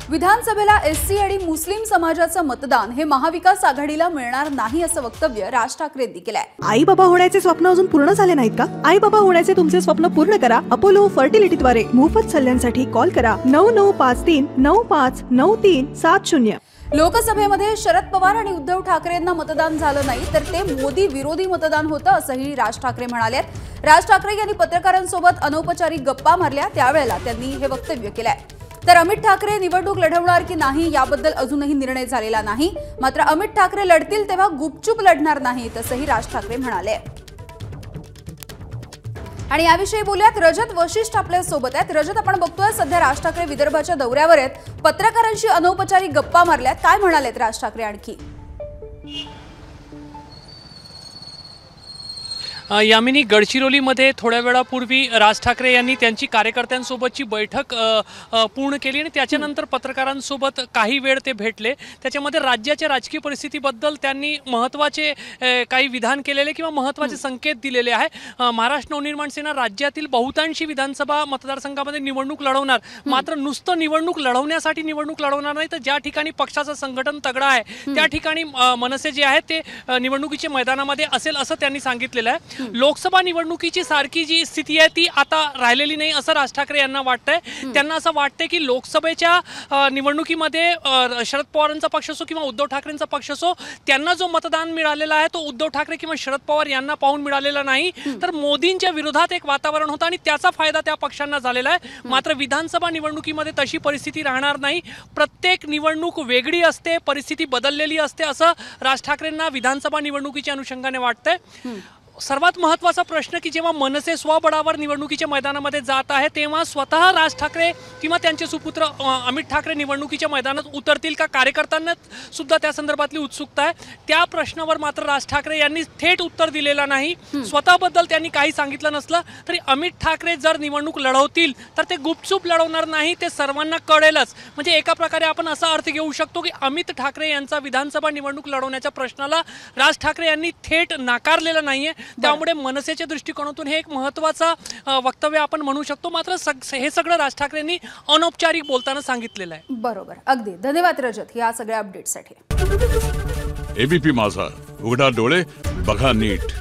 विधानसभेला एससी आणि मुस्लिम समाजाचं मतदान हे महाविकास आघाडीला मिळणार नाही असं वक्तव्य राज ठाकरेंनी केलंय। आई बाबा होण्याचे स्वप्न अजून पूर्ण झाले नाहीत का? आई बाबा होण्याचे तुमचे स्वप्न पूर्ण करा अपोलो फर्टिलिटीद्वारे। मोफत सल्ल्यांसाठी कॉल करा 9953959370। लोकसभेमध्ये शरद पवार आणि उद्धव ठाकरेंना मतदान झालं नाही तर ते मोदी विरोधी मतदान होतं असंही राज ठाकरे म्हणाले। राज ठाकरे यांनी पत्रकारांसोबत अनौपचारिक गप्पा मारल्या त्यावेळेला त्यांनी हे वक्तव्य केलंय। तर अमित ठाकरे निवडणूक लढवणार की नाही याबद्दल अजूनही निर्णय झालेला नाही, मात्र अमित ठाकरे लढतील तेव्हा गुपचूप लढणार नाहीत असंही राज ठाकरे म्हणाले। आणि याविषयी बोलूयात, रजत वशिष्ठ आपल्या सोबत आहेत। रजत, आपण बघतोय सध्या राज ठाकरे विदर्भाच्या दौऱ्यावर आहेत, पत्रकारांशी अनौपचारिक गप्पा मारल्यात, काय म्हणालेत राज ठाकरे आणखी? यामिनी, गडचिरोलीमध्ये थोड्या वेळापूर्वी राज ठाकरे यांनी त्यांची कार्यकर्त्यांसोबतची बैठक पूर्ण केली आणि त्याच्यानंतर पत्रकारांसोबत काही वेळ ते भेटले। त्याच्यामध्ये राज्याच्या राजकीय परिस्थितीबद्दल त्यांनी महत्त्वाचे काही विधान केलेले किंवा महत्त्वाचे संकेत दिलेले आहे। महाराष्ट्र नवनिर्माण सेना राज्यातील बहुतांशी विधानसभा मतदारसंघामध्ये निवडणूक लढवणार, मात्र नुसतं निवडणूक लढवण्यासाठी निवडणूक लढवणार नाही, तर ज्या ठिकाणी पक्षाचं संघटन तगडं आहे त्या ठिकाणी मनसे जे आहे ते निवडणुकीच्या मैदानामध्ये असेल असं त्यांनी सांगितलेलं आहे। लोकसभा निवडणुकीची सारखी जी स्थिती आहे ती आता राहिलेली नाही असं राज ठाकरे यांना वाटतंय। त्यांना असं वाटतंय की लोकसभेच्या निवडणुकीमध्ये शरद पवारांचा पक्ष असो किंवा उद्धव ठाकरेंचा पक्ष असो, त्यांना जो मतदान मिळालेला आहे तो उद्धव ठाकरे किंवा शरद पवार यांना पाहून मिळालेला नाही, तर मोदींच्या विरोधात एक वातावरण होतं आणि त्याचा फायदा त्या पक्षांना झालेला आहे। मात्र विधानसभा निवडणुकीमध्ये तशी परिस्थिती राहणार नाही, प्रत्येक निवडणूक वेगळी असते, परिस्थिती बदललेली असते असं राज ठाकरेंना विधानसभा निवडणुकीच्या अनुषंगाने वाटतंय। सर्वात महत्त्वाचा प्रश्न की जेव्हा मनसे स्वबळावर निवडणुकीच्या मैदानामध्ये जात आहे तेव्हा स्वतः राज ठाकरे किंवा त्यांचे सुपुत्र अमित ठाकरे निवडणुकीच्या मैदानात उतरतील का, कार्यकर्त्यांना सुद्धा त्या संदर्भातली उत्सुकता आहे। त्या प्रश्नावर मात्र राज ठाकरे यांनी थेट उत्तर दिलेला नाही। स्वतःबद्दल त्यांनी काही सांगितलं नसलं तरी अमित ठाकरे जर निवडणूक लढवतील तर ते गुपचूप लढवणार नाही, ते सर्वांना कळेलच। म्हणजे एका प्रकारे आपण असा अर्थ घेऊ शकतो की अमित ठाकरे यांचा विधानसभा निवडणूक लढवण्याच्या प्रश्नाला राज ठाकरे यांनी थेट नाकारलेला नाहीये। त्यामुळे मनसेच्या दृष्टिकोनातून हे एक महत्त्वाचा वक्तव्य आपण म्हणू शकतो। मात्र हे सगळं राज ठाकरेंनी अनौपचारिक बोलताना सांगितलेलं आहे। बरोबर, अगदी धन्यवाद रजत या सगळ्या अपडेटसाठी। एबीपी माझा, उघडा डोळे बघा नीट।